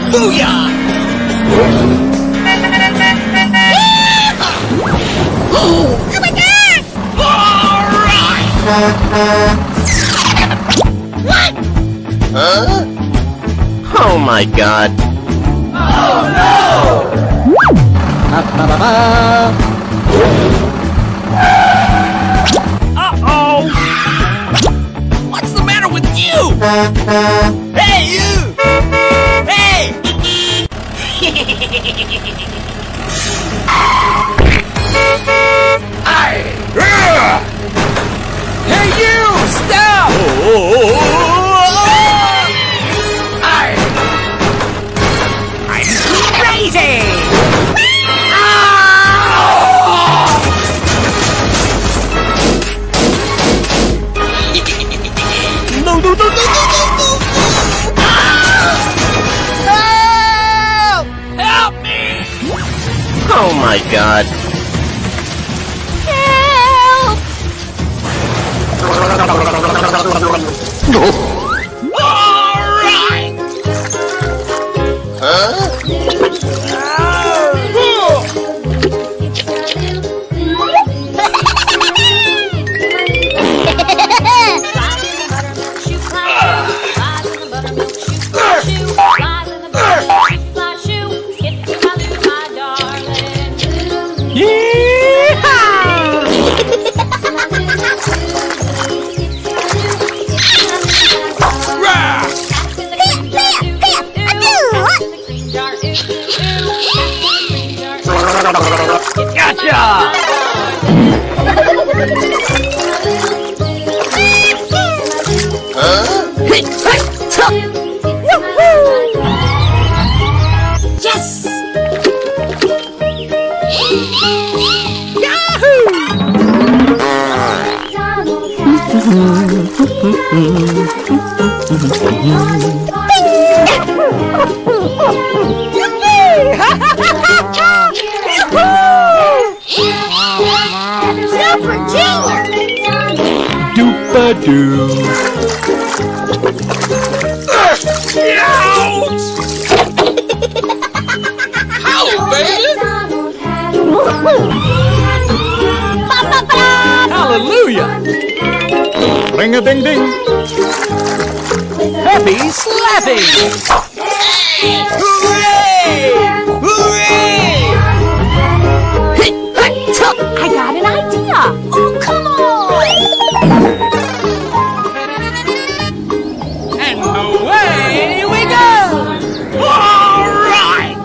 Booyah! Oh my God! All right! What? Huh? Oh my God. Oh no! Uh-oh! What's the matter with you? Hey, you! Hey! Hey, you! Stop! I'm crazy! No, no, no, no, no, no, no! Help! Help me! Oh my God. All right! Huh? Gotcha! Huh? Hey, hey, tuck! Yes! Yahoo! Super Jailer! Doopa-doo. Ouch! Howdy, baby! Hallelujah. Ring-a-ding-ding. Happy slapping. Hooray! Hooray! Hey, hey, tuck! I got an idea! Oh, come on! And away we go! All right!